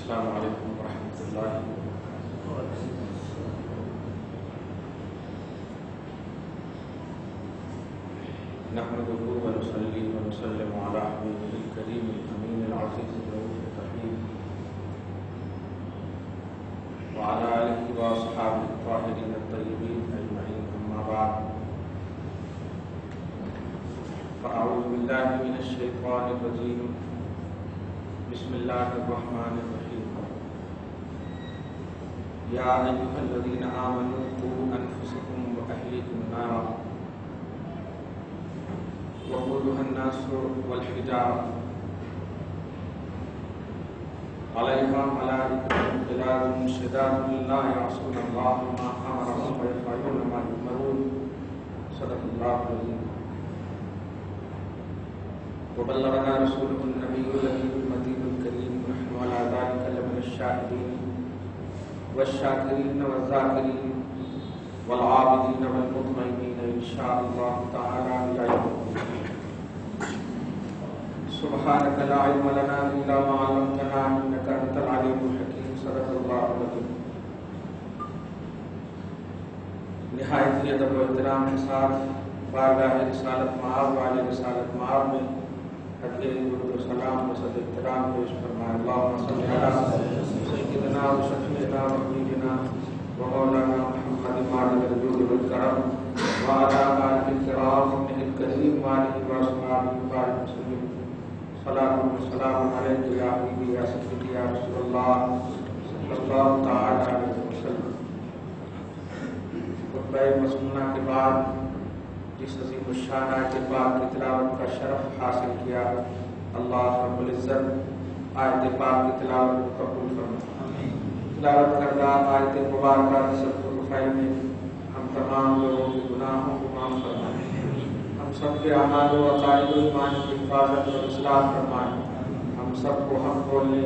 السلام علیکم ورحمۃ اللہ نحمده ونصلي ونسلم على حبيبه الكريم الأمين العزيز الرؤوف الرحيم وعلى آله وأصحابه الطاهرين الطيبين أجمعين أما بعد فأعوذ بالله من الشيطان الرجيم بسم الله الرحمن الرحيم يا أيها الذين آمنوا قوا أنفسكم وأهليكم نارا وقودها الناس والحجارة عليها ملائكة غلاظ شداد لا يعصون الله ما أمرهم ويفعلون ما يؤمرون صدق الله العظيم وبلغنا رسوله النبي الأمين المجيد الكريم ونحن على ذلك لمن الشاهدين والشاكرين والذاكرين والعابدين والمطمئنين إن شاء الله تعالى إلى يوم الدين. سبحانك لا علم لنا إلا ما علمتنا إنك أنت العليم الحكيم صدق الله العظيم. نہایت ہی ادب و احترام کے ساتھ بارگاہ رسالت مآب والے رسالت مآب میں حج درود و سلام و صد احترام پیش فرمائے. اللہم صلی علی سیدنا و شفیعنا و حبیبنا و مولانا محمد مالک الجود والکرم وعلی آلہ الکرام انہ الکریم وآلہ وصحبہ وبارک وسلم. صلاۃ و سلام علیک یا حبیبی یا سیدی یا رسول اللہ صلی اللہ تعالی علیہ وسلم. خطبہ مسنونہ کے بعد جس عظیم الشان آیت پاک کی تلاوت کا شرف حاصل کیا، اللہ رب العزت آیت پاک کی تلاوت کو قبول فرمائے. تلاوت کردہ آیت مبارکہ کی صدقہ رفعی میں ہم تمام لوگوں کے گناہوں کو معاف فرمائے، ہم سب کے اعمال و عقائد و ایمان کی حفاظت اور اصلاح فرمائے، ہم سب کو حق بولنے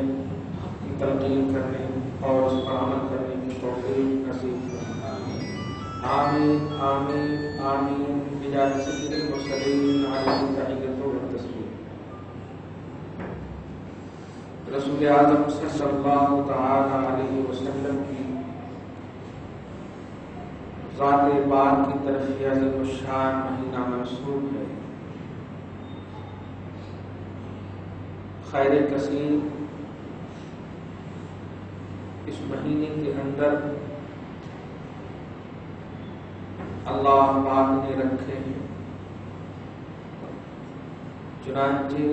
کی تلقین کرنے اور اس پر عمل کرنے کی توفیق نصیب فرمائے. آمین آمین آمین بجاہ سید المرسلین علیہ تحیۃ و تسلیم. رسول اعظم صلی اللہ تعالی علیہ وسلم کی ذات پاک کی طرف یہ عظیم الشان مہینہ منسوب ہے. خیر کثیر اس مہینے کے اندر اللہ پاک نے رکھے ہیں. چنانچہ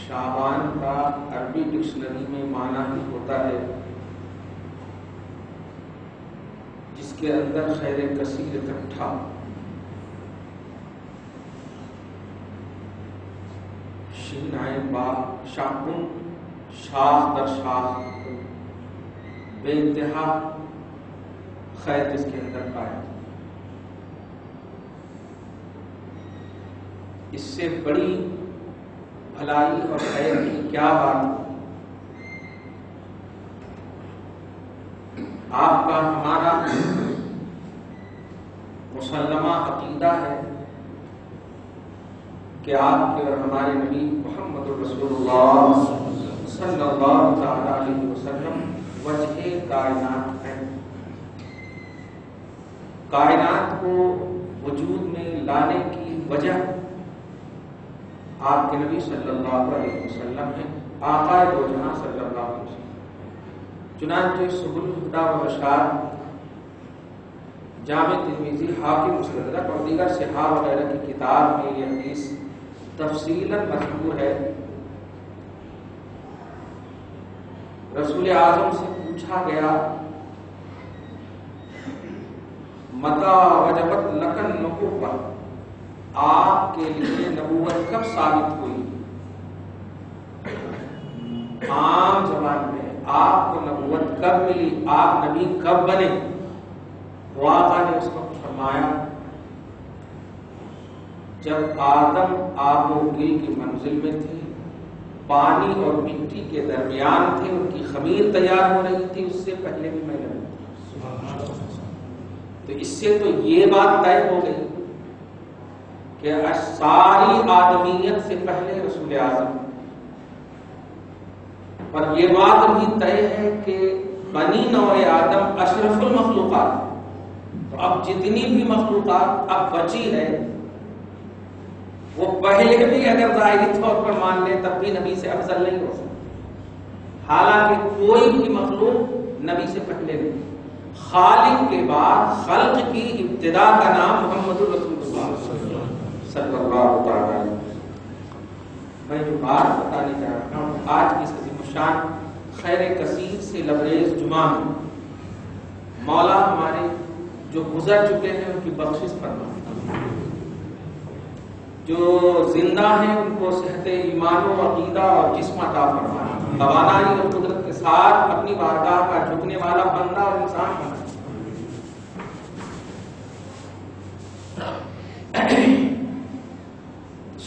شعبان کا عربی ڈکشنری میں معنی ہی ہوتا ہے جس کے اندر خیر کثیر اکٹھا. شین عین با شاکن شاخ در شاخ بے انتہا خیر جس کے اندر پائے. اس سے بڑی بھلائی اور خیر کی کیا بات. آپ کا ہمارا مسلمہ عقیدہ ہے کہ آپ کے اور ہمارے نبی محمد رسول اللہ صلی اللہ تعالی علیہ وسلم وجہ کائنات ہیں. کائنات کو وجود میں لانے کی وجہ آپ کے نبی صلی اللہ علیہ وسلم ہیں، آقا دو جہاں صلی اللہ علیہ وسلم. چنانچہ سبل الہدی و ارشاد، جامع ترمذی، حاکم مستدرک اور دیگر صحاح وغیرہ کی کتاب میں یہ حدیث تفصیلاً مذکور ہے. رسول اعظم سے پوچھا گیا متا وجبت لکن نبوت، آپ کے لیے نبوت کب ثابت ہوئی؟ عام زبان میں آپ کو نبوت کب ملی، آپ نبی کب بنے؟ تو آقا نے اس وقت فرمایا جب آدم آب و گل کی منزل میں تھے، پانی اور مٹی کے درمیان تھے، ان کی خمیر تیار ہو رہی تھی، اس سے پہلے بھی میں نبی. تو اس سے تو یہ بات طے ہو گئی کہ ساری آدمیت سے پہلے رسول اعظم اور یہ بات بھی طے ہے کہ بنی نوع آدم اشرف المخلوقات، تو اب جتنی بھی مخلوقات اب بچی ہے وہ پہلے بھی اگر ظاہری طور پر مان لیں تب بھی نبی سے افضل نہیں ہو سکتی، حالانکہ کوئی بھی مخلوق نبی سے پہلے نہیں۔ خالق کے بعد خلق کی ابتدا کا نام محمد رسول اللہ صلی اللہ علیہ وسلم۔ میں جو بات بتانے جا رہا ہوں آج کی عظیم الشان خیر کثیر سے لبریز جمعہ میں مولا ہمارے جو گزر چکے ہیں ان کی بخشش فرمائے، جو زندہ ہیں ان کو صحت ایمان و عقیدہ اور جسم عطا فرمائے، توانائی اور قدرت کے ساتھ اپنی بارگاہ کا جھکنے والا بندہ اور انسان بنائے۔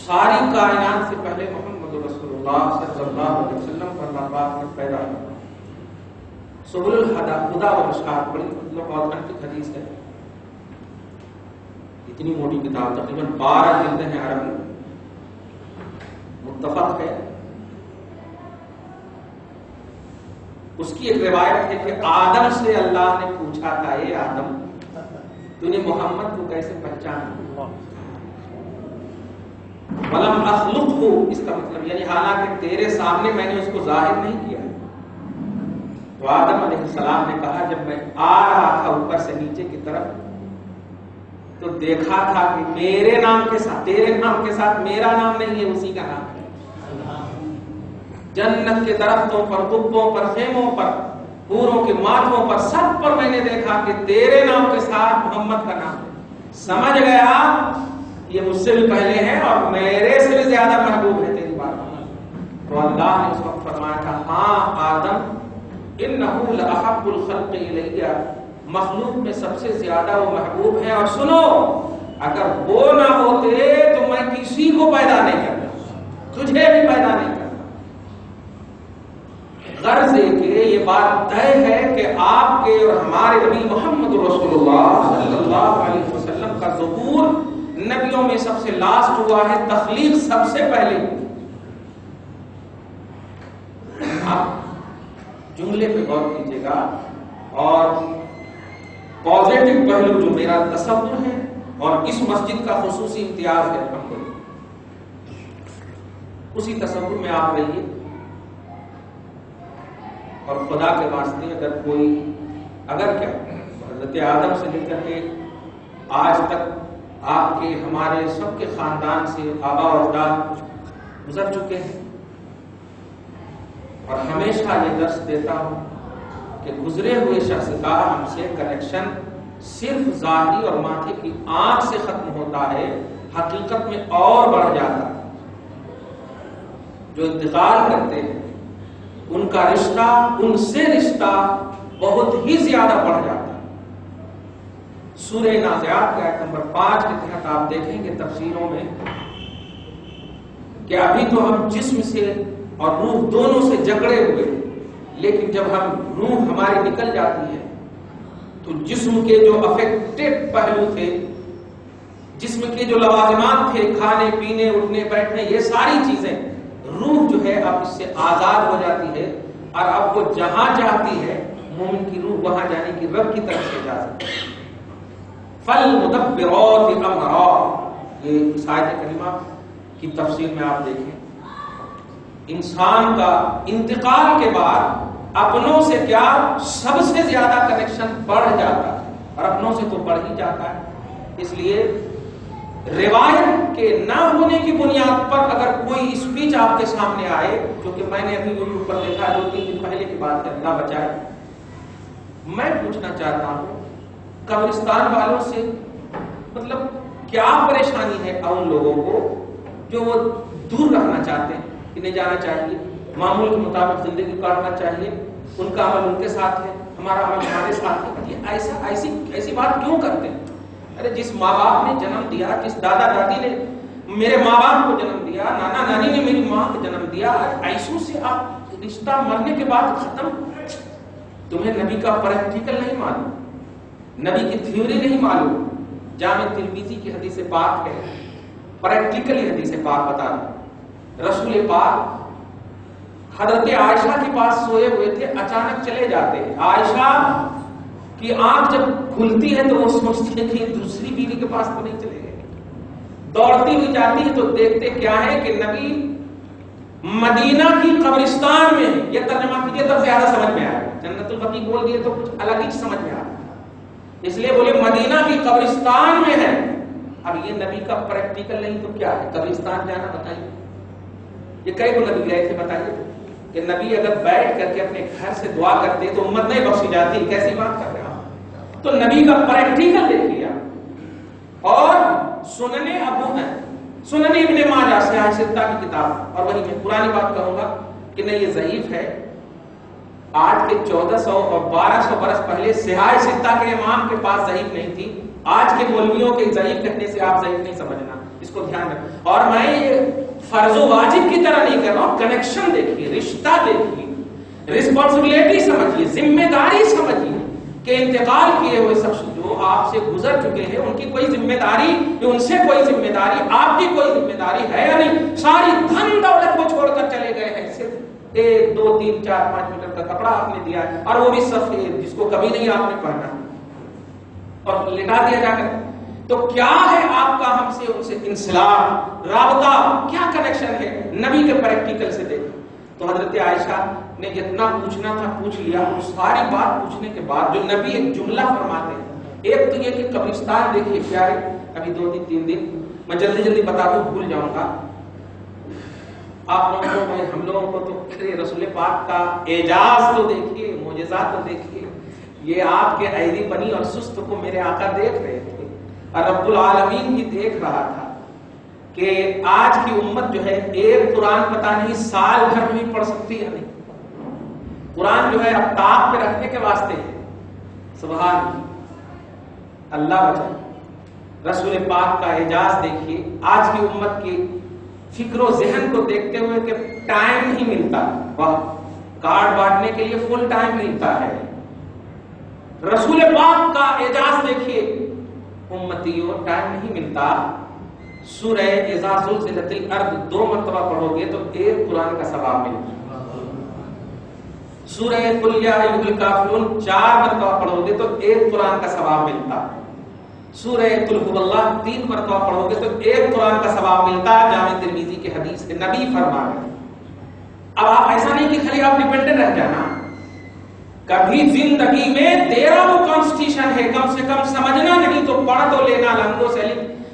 ساری کائنات سے پہلے محمد رسول اللہ صلی اللہ علیہ وسلم کو اللہ پاک نے پیدا کیا۔ سبل الہدى و مشکات بڑی مطلب آتھنٹک حدیث ہے، اتنی موٹی کتاب تقریباً 12 جلدیں ہیں عربی، متفق ہے۔ اس کی ایک روایت ہے کہ آدم سے اللہ نے پوچھا تھا، اے آدم تو نے محمد کو کیسے پہچانا؟ وَلَمْ أَخْلُقْهُ، اس کا مطلب یعنی حالانکہ تیرے سامنے میں نے اس کو ظاہر نہیں کیا۔ تو آدم علیہ السلام نے کہا جب میں آ رہا تھا اوپر سے نیچے کی طرف تو دیکھا تھا کہ میرے نام کے ساتھ تیرے نام کے ساتھ میرا نام نہیں ہے، اسی کا نام ہے۔ جنت کے درختوں پر، قبوں پر، خیموں پر، حوروں کے ماتھوں پر، سب پر میں نے دیکھا کہ تیرے نام کے ساتھ محمد کا نام ہے۔ سمجھ گیا یہ مجھ سے بھی پہلے ہے اور میرے سے بھی زیادہ محبوب ہے تیری بات۔ تو اللہ نے اس وقت فرمایا تھا، ہاں آدم انہ لأحب الخلق الی، مخلوق میں سب سے زیادہ وہ محبوب ہے، اور سنو اگر وہ نہ ہوتے تو میں کسی کو پیدا نہیں کرتا، تجھے بھی پیدا نہیں کرتا۔ غرض ہے کہ یہ بات طے ہے کہ آپ کے اور ہمارے نبی محمد رسول اللہ صلی اللہ علیہ وسلم کا ظہور نبیوں میں سب سے لاسٹ ہوا ہے، تخلیق سب سے پہلے۔ آپ جملے پہ غور کیجیے گا اور پازیٹو پہلو جو میرا تصور ہے اور اس مسجد کا خصوصی امتیاز ہے الحمدللہ، اسی تصور میں آپ رہیے۔ اور خدا کے واسطے اگر کیا حضرت آدم سے لے کر کے آج تک آپ کے ہمارے سب کے خاندان سے آبا و اجداد گزر چکے ہیں، اور ہمیشہ یہ درس دیتا ہوں کہ گزرے ہوئے شخص کا ہم سے کنیکشن صرف ظاہری اور ماتھے کی آنکھ سے ختم ہوتا ہے، حقیقت میں اور بڑھ جاتا ہے۔ جو انتقال کرتے ہیں ان کا رشتہ ان سے رشتہ بہت ہی زیادہ بڑھ جاتا ہے۔ سورہ نازعات کا آیت نمبر 5 کے تحت آپ دیکھیں گے تفسیروں میں کہ ابھی تو ہم جسم سے اور روح دونوں سے جکڑے ہوئے، لیکن جب روح ہماری نکل جاتی ہے تو جسم کے جو افیکٹڈ پہلو تھے، جسم کے جو لوازمات تھے، کھانے پینے اٹھنے بیٹھنے، یہ ساری چیزیں روح جو ہے اب اس سے آزاد ہو جاتی ہے، اور اب وہ جہاں چاہتی ہے مومن کی روح وہاں جانے کی رب کی طرف سے جا سکتی ہے۔ فَالْمُدَبِّرَاتِ أَمْرًا، یہ اس آیت کریمہ کی تفسیر میں آپ دیکھیں، انسان کا انتقال کے بعد اپنوں سے کیا سب سے زیادہ کنیکشن بڑھ جاتا ہے، اور اپنوں سے تو بڑھ ہی جاتا ہے۔ اس لیے روایت کے نہ ہونے کی بنیاد پر اگر کوئی اسپیچ آپ کے سامنے آئے، جو کہ میں نے ابھی یوٹیوب پر دیکھا 2-3 دن پہلے کی بات ہے، اللہ بچائے، میں پوچھنا چاہتا ہوں قبرستان والوں سے مطلب کیا پریشانی ہے ان لوگوں کو جو وہ دور رکھنا چاہتے ہیں کہ نہیں جانا چاہیے، معمول کے مطابق زندگی کاٹنا چاہیے، ان کا عمل ان کے ساتھ ہے، ہمارا عمل ہمارے ساتھ ہے۔ یہ ایسی بات کیوں کرتے ہیں؟ ارے جس ماں باپ نے جنم دیا، جس دادا دادی نے میرے ماں باپ کو جنم دیا، نانا نانی نے میری ماں کو جنم دیا، ایسوں سے آپ رشتہ مرنے کے بعد ختم؟ تمہیں نبی کا پریکٹیکل نہیں معلوم، نبی کی تھیوری نہیں معلوم۔ جامع ترمذی کی حدیث پاک ہے، پریکٹیکلی حدیث پاک بتا رہا، رسول پاک حضرت عائشہ کے پاس سوئے ہوئے تھے، اچانک چلے جاتے ہیں. عائشہ کی آنکھ جب کھلتی ہے تو وہ سوچتی ہے کہ دوسری بیوی کے پاس تو نہیں چلے گئے. دوڑتی ہوئی جاتی ہے تو دیکھتے کیا ہے کہ نبی مدینہ کی قبرستان میں. یہ ترجمہ کیجیے تب زیادہ سمجھ میں آئے. جنت البقیع بول دیے تو کچھ الگ ہی سمجھ میں آتا ہے، اس لیے بولے مدینہ کی قبرستان میں ہے. اب یہ نبی کا پریکٹیکل نہیں تو کیا ہے؟ قبرستان جانا بتائیے. یہ کئی کو نبی گئے تھے بتائیے کہ نبی اگر بیٹھ کر کے اپنے گھر سے دعا کرتے تو امت نہیں بخشی جاتی. کیسی بات کر رہے ہیں؟ تو نبی کا پریکٹیکل دیکھ لیا. اور سنن ابو ہے، سنن ابن ماجہ سیاہ ستہ کی کتاب، اور وہی میں پرانی بات کہوں گا کہ نہیں یہ ضعیف ہے. آج کے 1400 اور 1200 برس پہلے سیاہ ستہ کے امام کے پاس ضعیف نہیں تھی. آج کے مولویوں کے ضعیف کہنے سے آپ ضعیف نہیں سمجھنا، اس کو دھیان رکھیں. اور میں یہ فرض و واجب کی طرح نہیں کر رہا ہوں. کنیکشن دیکھیے، رشتہ دیکھیے، رسپانسبلٹی سمجھیے، ذمہ داری سمجھیے کہ انتقال کیے ہوئے شخص جو آپ سے گزر چکے ہیں ان کی کوئی ذمہ داری، ان سے کوئی ذمہ داری، آپ کی کوئی ذمہ داری ہے یا نہیں؟ ساری دھن دولت کو چھوڑ کر چلے گئے ہیں، صرف 1 2 3 4 5 میٹر کا کپڑا آپ نے دیا ہے، اور وہ بھی سفید جس کو کبھی نہیں آپ نے پہنا اور لٹا دیا جا کر. تو کیا ہے آپ کا ہم سے ان سے انسلاح، رابطہ، کیا کنیکشن ہے؟ نبی کے پریکٹیکل سے دیکھیں. تو حضرت عائشہ نے جتنا پوچھنا تھا پوچھ لیا. وہ ساری بات پوچھنے کے بعد جو نبی ایک جملہ فرماتے ہیں، ایک تو یہ کہ قبرستان دیکھیے پیارے، ابھی 2 دن 3 دن میں جلدی بتا دوں، بھول جاؤں گا. آپ لوگوں کو، ہم لوگوں کو تو رسول پاک کا اعجاز تو دیکھیے، معجزات تو دیکھیے. یہ آپ کے ایدی بنی اور سست کو میرے آقا دیکھ رہے تھے اور رب العالمین بھی دیکھ رہا تھا کہ آج کی امت جو ہے ایک قرآن پتہ نہیں سال بھر میں پڑھ سکتی ہے نہیں. قرآن جو ہے اب تاپ پہ رکھنے کے واسطے ہے. سبحان اللہ بچائے. رسول پاک کا اعجاز دیکھیے. آج کی امت کی فکر و ذہن کو دیکھتے ہوئے کہ ٹائم نہیں ملتا، کارڈ بانٹنے کے لیے فل ٹائم ملتا ہے. رسول پاک کا اعجاز دیکھیے. امتیوں ٹائم نہیں ملتا. سورہ اذا زلزلت الارض 2 مرتبہ پڑھو گے تو 1 قرآن کا ثواب ملتا. سورہ قل یا ایھا الکافرون 4 مرتبہ پڑھو گے تو 1 قرآن کا ثواب ملتا. سورہ قل ھو اللہ 3 مرتبہ پڑھو گے تو 1 قرآن کا ثواب ملتا. جامع ترمذی کی حدیث ہے، نبی فرما رہے ہیں. اب آپ ایسا نہیں کہ خالی آپ ڈیپینڈنٹ رہ جانا. کبھی زندگی میں تیرا وہ کانسٹیٹیوشن ہے، کم سے کم سمجھنا نہیں تو پڑھ تو لینا لمبوں سے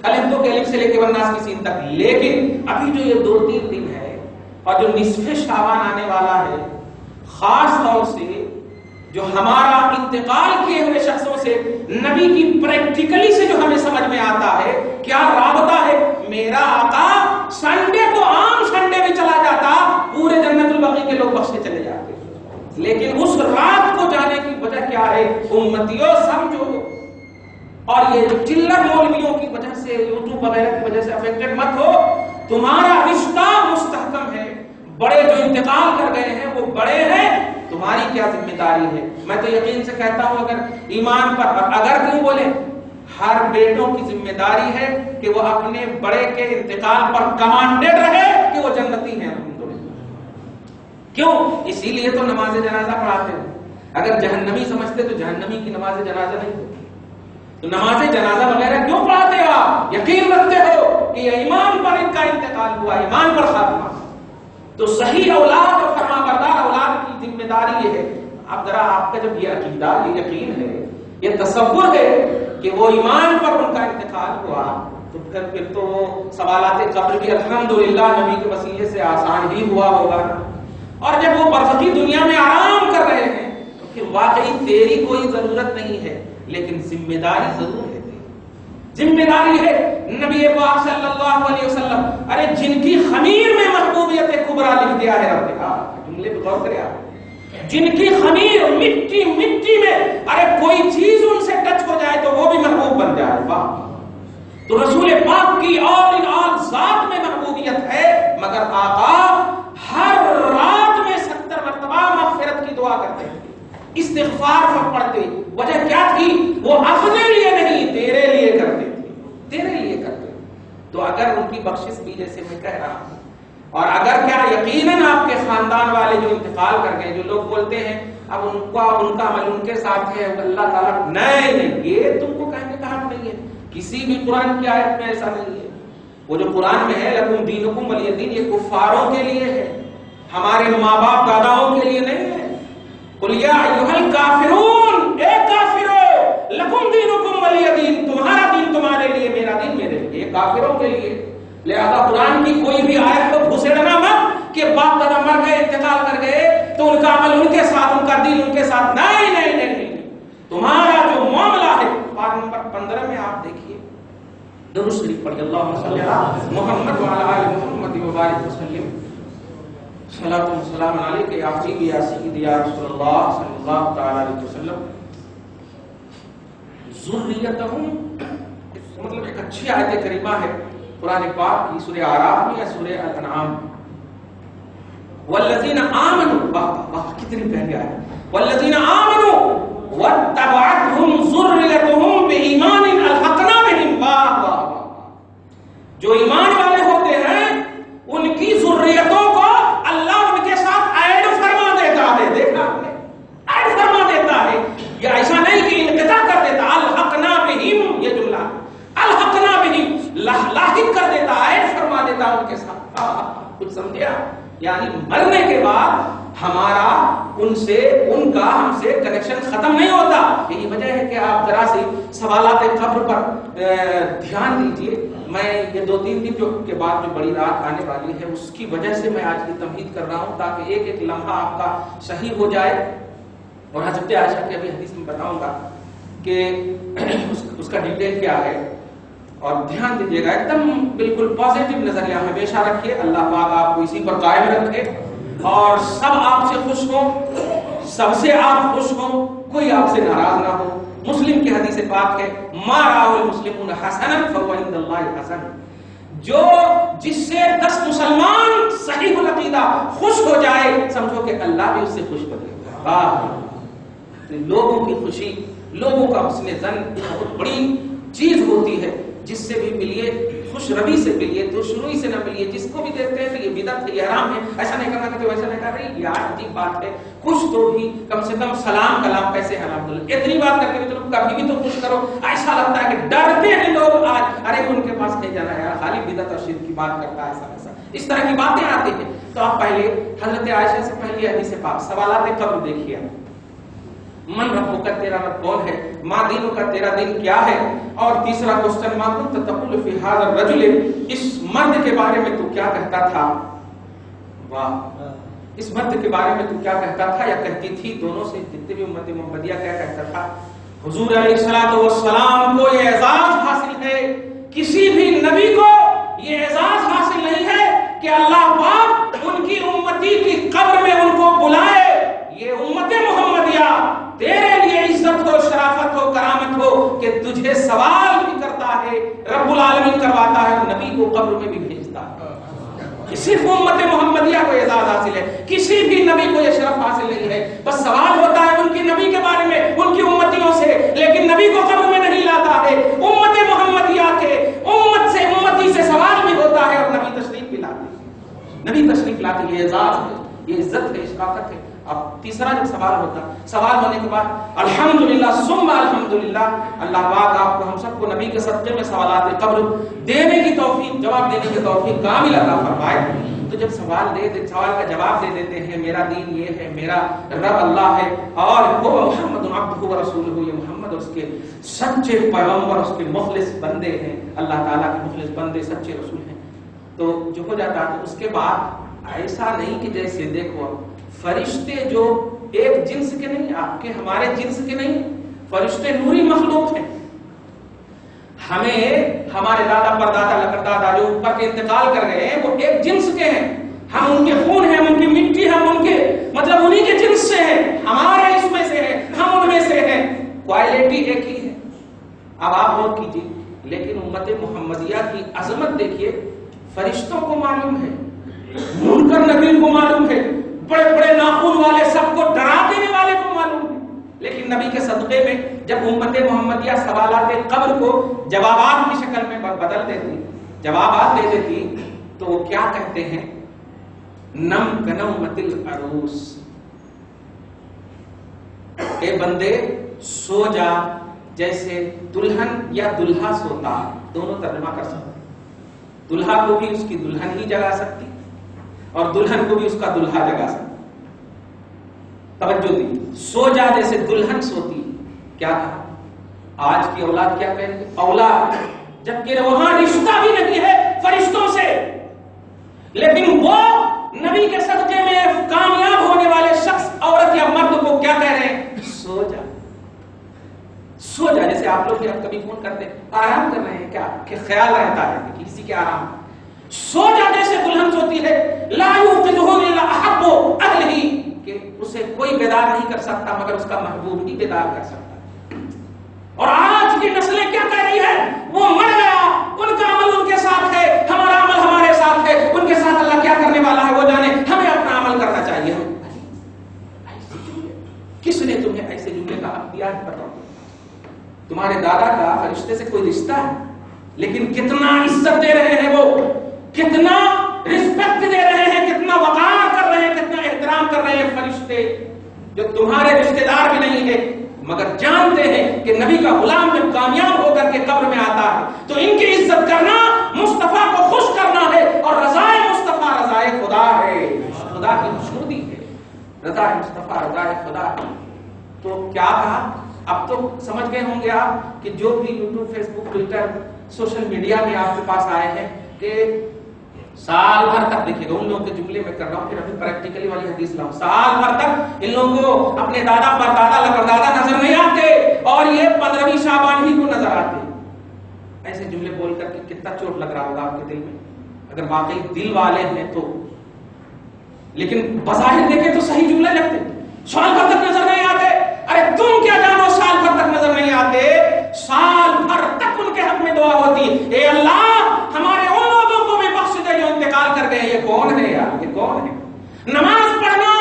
الف کے الف سے لے کے والناس کی سین تک. لیکن ابھی جو یہ 2-3 دن ہے اور جو نصف شعبان آنے والا ہے، خاص طور سے جو ہمارا انتقال کیے ہوئے شخصوں سے نبی کی پریکٹیکلی سے جو ہمیں سمجھ میں آتا ہے کیا رابطہ ہے. میرا آقا سنڈے کو عام سنڈے میں چلا جاتا، پورے جنت البقیع کے لوگ بخشے چلے جاتے. لیکن اس رات کو جانے کی وجہ کیا ہے؟ امتیوں سمجھو. اور یہ چلر مولویوں کی وجہ سے، یوٹیوب وغیرہ کی وجہ سے افیکٹڈ مت ہو. تمہارا رشتہ مستحکم ہے. بڑے جو انتقال کر گئے ہیں وہ بڑے ہیں، تمہاری کیا ذمہ داری ہے؟ میں تو یقین سے کہتا ہوں اگر ایمان پر، اگر کیوں بولے، ہر بیٹوں کی ذمہ داری ہے کہ وہ اپنے بڑے کے انتقال پر کمانڈڈ رہے کہ وہ جنتی ہیں. کیوں؟ اسی لیے تو نماز جنازہ پڑھاتے ہیں. اگر جہنمی سمجھتے تو جہنمی کی نماز جنازہ نہیں ہوتی. تو نماز جنازہ وغیرہ کیوں پڑھاتے ہو؟ آپ یقین رکھتے ہو کہ ایمان پر ان کا انتقال ہوا، ایمان پر خاتمہ. تو صحیح اولاد اور فرما بردار اولاد کی ذمہ داری یہ ہے. اب ذرا آپ کا جب یہ عقیدہ، یہ یقین ہے، یہ تصور ہے کہ وہ ایمان پر ان کا انتقال ہوا، تو پھر تو سوالات قبر بھی الحمدللہ نبی کے وسیلے سے آسان ہی ہوا ہوگا. اور جب وہ برزخی دنیا میں آرام کر رہے ہیں تو پھر واقعی تیری کوئی ضرورت نہیں ہے، لیکن ذمہ داری ضرور ہے. ذمہ داری ہے. نبی پاک صلی اللہ علیہ وسلم، ارے جن کی خمیر میں محبوبیت کبریٰ لکھ دیا ہے رب نے، جملے پہ غور کرے آپ، جن کی خمیر مٹی میں، ارے کوئی چیز ان سے ٹچ ہو جائے تو وہ بھی محبوب بن جائے. واہ! تو رسول پاک کی اور ذات میں محبوبیت ہے، مگر آقا ہر رات میں 70 مرتبہ مغفرت کی دعا کرتے ہیں، استغفار پڑھتے. وجہ کیا تھی؟ وہ اپنے لیے نہیں، تیرے لیے کرتے تھے، تیرے لیے کرتے. تو اگر ان کی بخشش بھی، جیسے میں کہہ رہا ہوں، اور اگر کیا یقیناً آپ کے خاندان والے جو انتقال کر گئے، جو لوگ بولتے ہیں اب ان کا عمل ان کے ساتھ ہے، اللہ تعالیٰ نہیں، یہ تم کو کہنے کا حق نہیں ہے، کسی بھی قرآن کی آیت میں ایسا نہیں ہے۔ وہ جو قرآن میں ہے لکم دینکم ولی دین، یہ کفاروں کے لیے ہے، ہمارے ماں باپ داداؤں کے لیے نہیں ہے۔ قل یا ایھا الکافرون، اے کافرو، لکم دینکم ولی دین، تمہارا دین تمہارے لیے، میرا دین میرے لیے، کافروں کے لیے۔ لہذا قرآن کی کوئی بھی آیت کو گھسیڑنا مت کہ باپ دادا مر گئے، انتقال کر گئے تو ان کا عمل ان کے ساتھ، ان کا دین ان کے ساتھ، نہیں نہیں نہیں نہیں، تمہارا جو معاملہ ہے۔ پارہ نمبر 15 میں آپ دیکھیے، درود شریف پڑھیے، اللہم صلی علی محمد وعلی آل محمد وبارک وسلم، صلاۃ و سلام علیک یا حبیبی یا سیدی یا رسول اللہ صلی اللہ تعالی علیہ وسلم۔ ذریتہم، مطلب ایک اچھی آیت کریمہ ہے قرآن پاک کی، سورہ اعراف میں یا سورہ الانعام۔ والذین آمنوا، واہ کتنی پیاری آیت، والذین آمنوا واتبعتہم ذریتہم بایمان الحقنا بہم، واہ واہ واہ، جو ایمان والے ہوتے ہیں ان کی ذریتوں کو اللہ ان کے ساتھ ایڈ فرما دیتا ہے۔ دیکھا آپ نے، ایڈ فرما دیتا ہے، یہ ایسا نہیں کہ انقطاع کر دیتا، الحقنا بہم، یہ جملہ الحقنا بہم، لاحق کر دیتا، ایڈ فرما دیتا ان کے ساتھ۔ کچھ سمجھے آپ؟ یعنی مرنے کے بعد ہمارا ان سے، ان کا ہم سے کنیکشن ختم نہیں ہوتا۔ یہی وجہ ہے کہ آپ ذرا سی سوالات قبر پر دھیان دیجئے۔ میں یہ 2-3 دن کے بعد جو بڑی رات آنے والی ہے اس کی وجہ سے میں آج کی تمہید کر رہا ہوں، تاکہ ایک ایک لمحہ آپ کا صحیح ہو جائے۔ اور حضرت عائشہ کی ابھی حدیث میں بتاؤں گا کہ اس کا ڈیٹیل کیا ہے، اور دھیان دیجیے گا، ایک دم بالکل پازیٹیو نظریہ ہمیشہ رکھیے۔ اللہ پاک آپ کو اسی پر قائم رکھے اور سب آپ سے خوش ہوں، سب سے آپ خوش ہوں، کوئی آپ سے ناراض نہ ہو۔ مسلم کی حدیث پاک ہے، ما راہ المسلمون حسنا فهو عند اللہ حسن، جو جس سے 10 مسلمان صحیح العقیدہ خوش ہو جائے، سمجھو کہ اللہ بھی اس سے خوش ہو جائے گا۔ لوگوں کی خوشی، لوگوں کا حسن ظن بہت بڑی چیز ہوتی ہے۔ جس سے بھی ملیے خوش روی سے ملیے، دشمنی سے نہ ملیے۔ جس کو بھی دیکھتے ہیں کہ یہ بدعت ہے، یہ حرام ہے، ایسا نہیں کرنا چاہتے، ویسا نہیں کر رہی، یار عجیب بات ہے، خوش تو بھی کم سے کم سلام کلام کیسے ہے، الحمدللہ، اتنی بات کر کے بھی چلو کبھی بھی تو خوش کرو۔ ایسا لگتا ہے کہ ڈرتے ہیں لوگ آج، ارے ان کے پاس نہیں جانا یار، خالی بدعت اور شرک کی بات کرتا ہے، ایسا ایسا، اس طرح کی باتیں آتی ہیں۔ تو آپ پہلے حضرت عائشہ سے پہلے حدیث پاک سوالات قبر دیکھیے، من ربک، تیرا رب کون ہے، ما دینک، تیرا دین کیا ہے، اور تیسرا کوسچن، ما کنت تقول فی ھذا الرجل، اس مرد کے بارے میں تو کیا کہتا تھا، واہ، اس مرد کے بارے میں تو کیا کہتا تھا یا کہتی تھی، دونوں سے جتنے بھی امت محمدیہ کیا کہتا تھا۔ حضور علیہ الصلوۃ والسلام کو یہ اعزاز حاصل ہے، کسی بھی نبی کو یہ اعزاز حاصل نہیں ہے کہ اللہ پاک ان کی امتی کی قبر میں ان کو بلائے۔ یہ امت محمدیہ تیرے لیے عزت ہو، شرافت ہو، کرامت ہو کہ تجھے سوال بھی کرتا ہے، رب العالمین کرواتا ہے، اور نبی کو قبر میں بھی بھیجتا ہے۔ صرف امت محمدیہ کو اعزاز حاصل ہے، کسی بھی نبی کو یہ شرف حاصل نہیں ہے۔ بس سوال ہوتا ہے ان کی نبی کے بارے میں، ان کی امتیوں سے، لیکن نبی کو قبر میں نہیں لاتا ہے۔ امت محمدیہ کے امت سے، امتی سے سوال بھی ہوتا ہے، اور نبی تشریف بھی لاتے ہیں، نبی تشریف لاتے ہیں۔ یہ اعزاز ہے، یہ عزت ہے، شرافت ہے۔ اب تیسرا جب سوال ہوتا، سوال ہونے کے بعد الحمدللہ ثم الحمدللہ، اللہ پاک آپ کو ہم سب کو نبی کے صدقے میں سوالات قبر دینے کی توفیق، جواب دینے کی توفیق کامل عطا فرمائے۔ تو جب سوال کا جواب دے دیتے ہیں، میرا دین یہ ہے، میرا رب اللہ ہے، اور وہ محمد عبدہ و رسولہ، یہ محمد اور اس کے سچے پیغمبر، اس کے مخلص بندے ہیں، اللہ تعالیٰ کے مخلص بندے، سچے رسول ہیں، تو جو ہو جاتا ہے اس کے بعد ایسا نہیں کہ جیسے دیکھو فرشتے جو ایک جنس کے نہیں، آپ کے ہمارے جنس کے نہیں، فرشتے نوری مخلوق ہیں۔ ہمیں ہمارے دادا پردادا لقردادا جو اوپر کے انتقال کر گئے ہیں وہ ایک جنس کے ہیں، ہم ان کے خون ہیں، ہم ان کی مٹی، ہم ان کے مطلب انہی کے جنس سے ہیں، ہمارے اس میں سے ہیں، ہم ان میں سے ہیں، کوالٹی ایک ہی ہے۔ اب آپ نوٹ کیجیے، لیکن امت محمدیہ کی عظمت دیکھیے، فرشتوں کو معلوم ہے، منکر نکیر کو معلوم ہے، بڑے بڑے ناخن والے سب کو ڈرا دینے والے کو معلوم ہے، لیکن نبی کے صدقے میں جب امت محمدیہ سوالات قبر کو جوابات کی شکل میں بدل دیتی، جوابات دے دیتی، تو وہ کیا کہتے ہیں، نم کنومت العروس، اے بندے سو جا جیسے دلہن یا دلہا سوتا. دونوں ترجمہ کر سکتے. دلہا کو بھی اس کی دلہن ہی جگا سکتی اور دلہن کو بھی اس کا دلہا جگا سکتی. توجہ دی. سو جا جیسے دلہن سوتی. کیا کہا؟ آج کی اولاد کیا کہہ رہی ہے؟ اولاد، جبکہ وہاں رشتہ بھی نہیں ہے فرشتوں سے، لیکن وہ نبی کے صدقے میں کامیاب ہونے والے شخص عورت یا مرد کو کیا کہہ رہے ہیں؟ سو جا. سو جا. جیسے آپ لوگ اب کبھی فون کرتے آرام کر رہے ہیں کیا، کہ خیال رہتا ہے کہ کسی کے آرام. سو جا جیسے دلہن سوتی ہے. لا یوقظہ الا احب اہلہ، کہ اسے کوئی بیدار نہیں کر سکتا مگر اس کا محبوب ہی بیدار کر سکتا. اور آج کی نسلیں کیا کہہ رہی ہے؟ وہ مر گیا، ان کا عمل ان کے ساتھ ہے، ہمارا عمل ہمارے ساتھ ہے، ان کے ساتھ اللہ کیا کرنے والا ہے وہ جانے، ہمیں اپنا عمل کرنا چاہیے. کس نے تمہیں ایسے جملے کا اختیار بتاؤ؟ تمہارے دادا کا فرشتے سے کوئی رشتہ ہے، لیکن کتنا عزت دے رہے ہیں، وہ کتنا رسپیکٹ دے رہے ہیں، کتنا وقار کر رہے ہیں، کتنا احترام کر رہے ہیں فرشتے جو تمہارے رشتے دار بھی نہیں ہے، مگر جانتے ہیں کہ نبی کا غلام جب کامیاب ہو کر کے قبر میں آتا ہے تو ان کی عزت کرنا مصطفیٰ کو خوش کرنا ہے. اور رضائے مصطفیٰ رضائے خدا ہے، خدا کی خوشنودی ہے. رضائے مصطفیٰ رضائے خدا ہے. تو کیا کہا؟ اب تو سمجھ گئے ہوں گے آپ کہ جو بھی یوٹیوب، فیس بک، ٹویٹر، سوشل میڈیا میں آپ کے پاس آئے ہیں کہ سال بھر تک، دیکھیے گا ان لوگوں کے جملے میں کر رہا ہوں، پھر ابھی پریکٹیکلی والی حدیث لاؤں. سال بھر تک ان لوگوں کو اپنے دادا پردادا لپردادا نظر نہیں آتے اور یہ 15ویں شعبان ہی کو نظر آتے. ایسے جملے بول کر کے کتنا چوٹ لگ رہا ہوگا آپ کے دل میں، اگر واقعی دل والے ہیں تو. لیکن بظاہر دیکھیں تو صحیح جملے لگتے. سال بھر تک نظر نہیں آتے. ارے تم کیا جانو سال بھر تک نظر نہیں آتے؟ سال بھر تک ان کے حق میں دعا ہوتی، اے اللہ ہمارے ان لوگوں کو بھی بخش دے جو انتقال کر گئے. یہ کون ہے یار؟ یہ کون ہے؟ نماز پڑھنا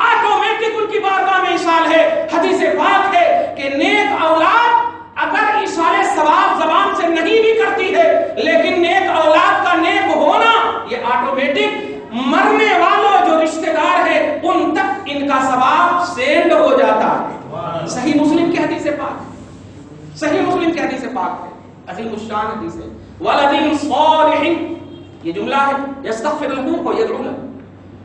آٹومیٹک ان کی بارگاہ میں ایصال ہے. حدیث پاک ہے کہ نیک اولاد اگر ایصال ثواب زبان سے نہیں بھی کرتی ہے، لیکن نیک اولاد کا نیک ہونا یہ آٹومیٹک مرنے والوں جو رشتہ دار ہیں ان تک ان کا ثواب سینڈ ہو جاتا ہے. صحیح مسلم کی حدیث پاک، صحیح مسلم کی حدیث پاک ہے، عظیم الشان حدیث ہے. ولد صالح، یہ جملہ ہے، یستغفر له ويدعو له.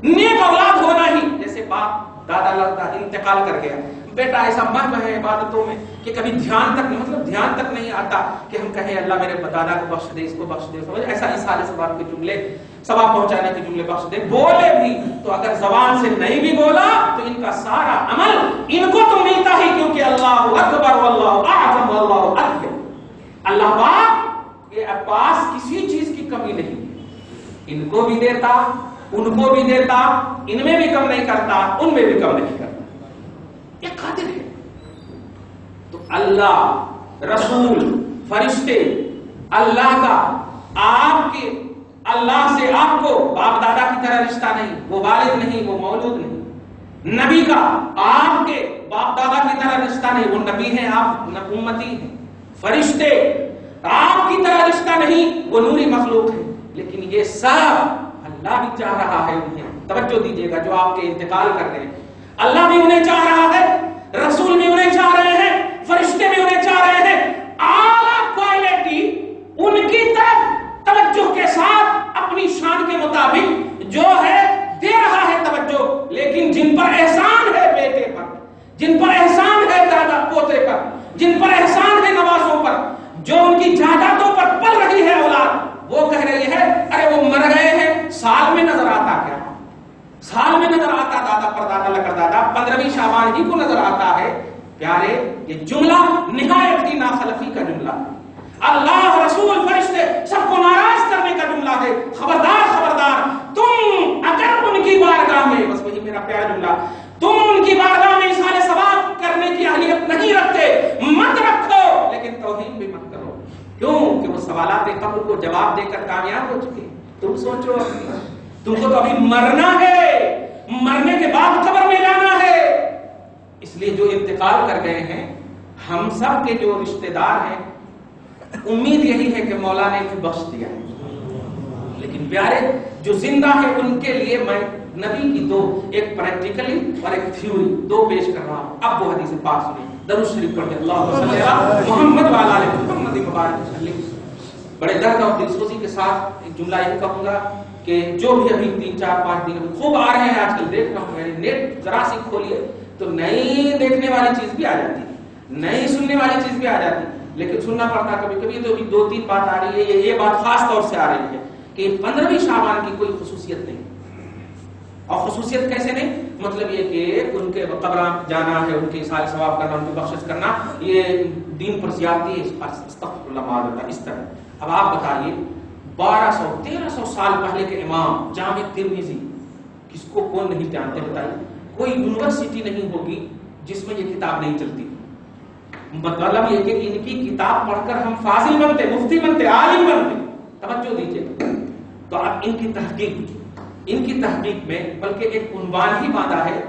نیک اولاد ہونا ہی، جیسے باپ دادا لگتا انتقال کر گیا، بیٹا ایسا مہم ہے عبادتوں میں کہ کبھی دھیان تک نہیں، مطلب دھیان تک نہیں آتا کہ ہم کہیں اللہ میرے دادا کو بخش دے، اس کو بخش دے. سمجھ ایسا ایصال ثواب کے جملے، ثواب پہنچانے کے جملے بخش دے. بولے بھی تو اگر زبان سے نہیں بھی بولا تو ان کا سارا عمل ان کو تو ملتا ہی، کیونکہ اللہ اکبر واللہ اعظم واللہ اکبر. اللہ پاک کے پاس کسی چیز کی کمی نہیں، ان کو بھی دیتا، ان کو بھی دیتا، ان میں بھی کم نہیں کرتا، ان میں بھی کم نہیں کرتا. یہ قادر ہے. تو اللہ، رسول، فرشتے، اللہ کا آپ کے، اللہ سے آپ کو باپ دادا کی طرح رشتہ نہیں، وہ والد نہیں، وہ مولود نہیں. نبی کا آپ کے باپ دادا کی طرح رشتہ نہیں، وہ نبی ہیں، آپ امتی ہیں. فرشتے آپ کی طرح رشتہ نہیں، وہ نوری مخلوق ہے. لیکن یہ سب اللہ بھی چاہ رہا ہے انہیں. توجہ دیجیے گا جو آپ کے انتقال کر رہے ہیں، اللہ بھی انہیں چاہ رہا ہے، رسول بھی انہیں چاہ رہے ہیں، فرشتے بھی انہیں چاہ رہے ہیں. اعلیٰ کوالٹی ان کی طرف توجہ کے ساتھ اپنی شان کے مطابق جو ہے دے رہا ہے توجہ. لیکن جن پر احسان ہے بیٹے پر، جن پر احسان ہے دادا پوتے پر، جن پر احسان ہے نوازوں پر، جو ان کی جائیدادوں پر پل رہی ہے اولاد، وہ کہہ رہی ہے ارے وہ مر گئے ہیں، سال میں نظر آتا کیا؟ سال میں نظر آتا دادا پردادا لکردادا، 15ویں شعبان ہی کو نظر آتا ہے. پیارے یہ جملہ نہایت ہی ناخلفی کا جملہ ہے. اللہ، رسول، فرشتے سب کو ناراض کرنے کا جملہ ہے. خبردار خبردار، تم اگر ان کی بارگاہ میں، بس وہی میرا پیارا جملہ، تم ان کی بارگاہ میں ایصال ثواب کرنے کی اہلیت نہیں رکھتے، مت رکھو، لیکن توہین بھی مت کرو. کیوں کہ وہ سوالات قبر کو جواب دے کر کامیاب ہو چکے. تم سوچو، تم کو تو ابھی مرنا ہے، مرنے کے بعد قبر میں جانا ہے. اس لیے جو انتقال کر گئے ہیں، ہم سب کے جو رشتہ دار ہیں، امید یہی ہے کہ مولا نے بھی بخش دیا. لیکن پیارے جو زندہ ہے ان کے لیے میں نبی کی دو، ایک پریکٹیکلی اور ایک تھیوری دو پیش کر رہا ہوں. اب وہ حدیث پاک سنیں، درود شریف پڑھیں، اللہم صلی علی محمد وعلی آل محمد مبارک وسلم. بڑے درد اور دلسوزی کے ساتھ ایک جملہ یہ کہوں گا کہ جو بھی ابھی 3-4-5 دن خوب آ رہے ہیں، آج کل دیکھ رہا ہوں میں نیٹ ذرا سی کھولیے تو نئی دیکھنے والی چیز بھی آ جاتی ہے، نئی سننے والی چیز بھی آ جاتی ہے، لیکن سننا پڑتا کبھی کبھی. تو ابھی 2-3 بات آ رہی ہے، یہ بات خاص طور سے آ رہی ہے کہ 15ویں شعبان کی کوئی خصوصیت نہیں. اور خصوصیت کیسے نہیں؟ مطلب یہ کہ ان کے قبر جانا ہے، ان کے سارے ثواب کرنا، ان کی بخشش کرنا، یہ دین پر زیادتی ہے، استغفر اللہ معاذ اللہ، اس طرح. اب آپ بتائیے 1200-1300 سال پہلے کے امام جامع ترمذی، کس کو کون نہیں جانتے بتائیے؟ کوئی یونیورسٹی نہیں ہوگی جس میں یہ کتاب نہیں چلتی. مطلب یہ کہ ان کی کتاب پڑھ کر ہم فاضل بنتے، مفتی بنتے، عالم بنتے. توجہ دیجیے. تو اب ان کی تحقیق میں بلکہ ایک عنوان ہی باندھا ہے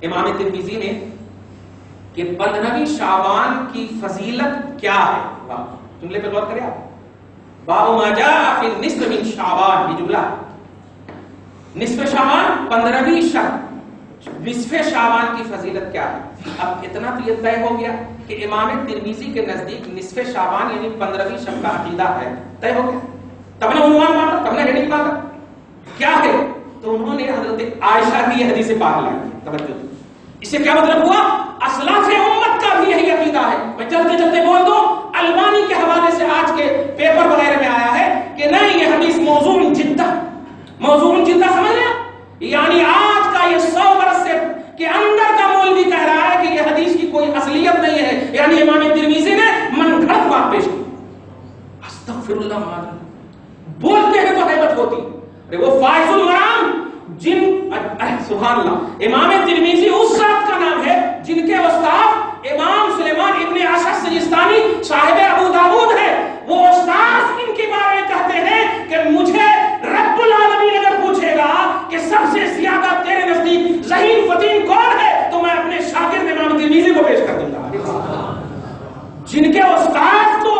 امام ترمذی نے کہ 15ویں شعبان کی فضیلت کیا ہے. جملے پہ غور کریں آپ. باب ما جاء فی النصف من شعبان، یہ جملہ نصف شعبان 15ویں شب، نصف شعبان کی فضیلت کیا ہے. اب اتنا تو یہ طے ہو گیا کہ امام ترمذی کے نزدیک نصف شعبان یعنی 15ویں شب کا عقیدہ ہے، طے ہو گیا. تب نے عنوان باندھا، تب نے ہیڈنگ باندھا کیا ہے. تو انہوں نے حضرت عائشہ کی یہ حدیث پاک لائی. توجہ، اس سے کیا مطلب ہوا؟ اسلاف امت کا بھی یہی عقیدہ ہے. میں چلتے چلتے بول دوں، البانی کے حوالے سے آج کے پیپر وغیرہ میں آیا ہے کہ نہیں یہ حدیث موضوع جدہ، موضوع جدہ سمجھ لیں، یعنی آج کا یہ 100 برس سے کے اندر کا مولوی کہہ رہا ہے کہ یہ حدیث کی کوئی اصلیت نہیں ہے، یعنی امام ترمذی نے من گھڑت بات پیش کی. استغفر اللہ معاذ، بولتے ہیں تو ہیبت ہوتی. وہ فائز المرام جن سبحان اللہ، امام ترمذی اس ذات کا نام ہے جن کے استاد امام سلیمان ابن اشعث سجستانی صاحب ابو داؤد ہے. وہ استاد ان کے بارے میں کہتے ہیں کہ مجھے رب العالمین اگر پوچھے گا کہ سب سے زیادہ تیرے نزدیک ذہین فتین کون ہے تو میں اپنے شاگرد امام ترمذی کو پیش کر دوں گا. جن کے استاد کو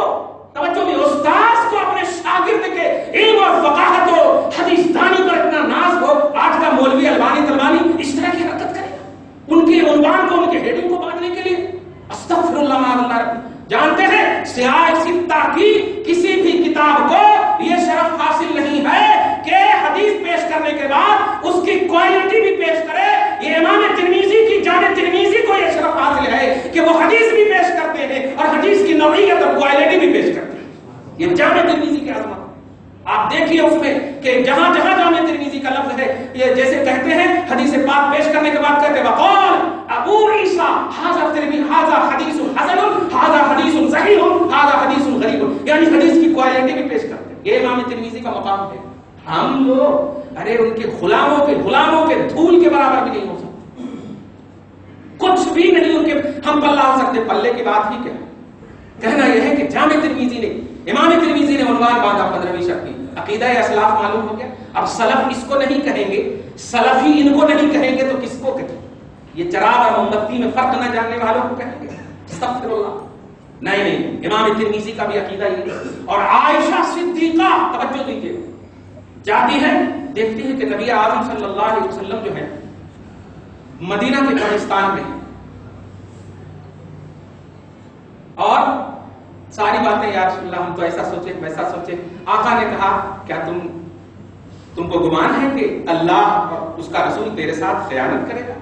توجہ بھی، استاد کو اپنے شاگرد کے علم اور فقاہت و حدیث دانی پر اتنا ناز ہو. آج کا مولوی البانی تلبانی اس طرح کی حرکت کرے گا ان کے عنوان کو، ان کے ہیڈنگ کو باندھنے کے لیے. استغفر اللہ معاذ اللہ. جانتے ہیں سیاہ ستہ کی کسی بھی کتاب کو یہ شرف حاصل نہیں ہے کہ حدیث پیش کرنے کے بعد اس کی کوالٹی بھی پیش کرے. یہ امام ترمذی کی جامع ترمذی کو یہ شرف حاصل ہے کہ وہ حدیث بھی پیش کرتے ہیں اور حدیث کی نوعیت اور کوالٹی بھی پیش کرتے ہیں. یہ جامع ترمذی کی عظمت آپ دیکھیے اس میں کہ جہاں جہاں جامع ترمذی کا لفظ ہے، یہ جیسے کہتے ہیں حدیث پاک پیش کرنے کے بعد کہتے ہیں وقال ابو عیسیٰ ھذا ترمذی ھذا حدیث حسن ھذا حدیث صحیح ھذا حدیث غریب، یعنی حدیث کی کوالٹی بھی پیش کرتے ہیں. یہ امام ترمذی کا مقام ہے. ہم لوگ ارے ان کے غلاموں کے دھول کے برابر بھی نہیں ہو سکتے، کچھ بھی نہیں ان کے ہم پلہ ہو سکتے. پلے کی بات ہی کیا، کہنا یہ ہے کہ جامع ترمذی نے، امام ترمذی نے عنوان باندھا 15ویں شب کی. عقیدہ اسلاف معلوم ہو گیا. اب سلف اس کو نہیں کہیں گے، سلفی ان کو نہیں کہیں گے تو کس کو کہیں؟ یہ چراغ اور موم بتی میں فرق نہ جاننے والوں کو کہیں گے. استغفر اللہ. نہیں، امام ترمذی کا بھی عقیدہ یہ ہے. اور عائشہ صدیقہ توجہ دیجیے، جاتی ہے دیکھتی ہے کہ نبی اعظم صلی اللہ علیہ وسلم جو ہے مدینہ کے قبرستان میں، اور ساری باتیں یا رسول اللہ ہم تو ایسا سوچے ویسا سوچے. آقا نے کہا کیا تم کو گمان ہے کہ اللہ اور اس کا رسول تیرے ساتھ خیانت کرے گا؟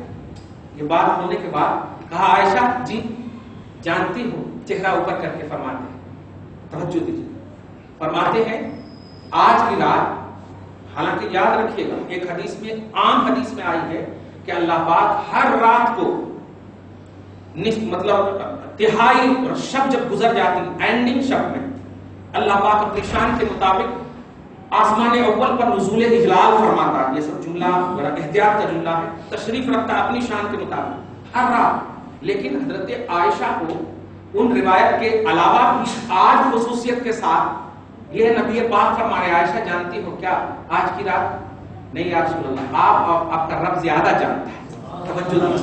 یہ بات ہونے کے بعد کہا عائشہ جی جانتی ہو، چہرہ اوپر کر کے فرماتے ہیں. توجہ دیجیے، فرماتے ہیں آج کی رات، حالانکہ یاد رکھیے گا ایک حدیث میں، عام حدیث میں آئی ہے کہ اللہ پاک ہر رات کو مطلب تہائی شب جب گزر جاتی، اینڈنگ شب میں اللہ پاک اپنی شان کے مطابق آسمان اول پر نزول اجلال فرماتا ہے. یہ سب جملہ بڑا احتیاط کا جملہ ہے، تشریف رکھتا ہے اپنی شان کے مطابق ہر رات. لیکن حضرت عائشہ کو ان روایت کے علاوہ بھی آج خصوصیت کے ساتھ یہ نبی پاک فرمائے عائشہ جانتی ہو کیا آج کی رات؟ نہیں یا رسول اللہ، آپ کا رب زیادہ جانتا ہے. توجہ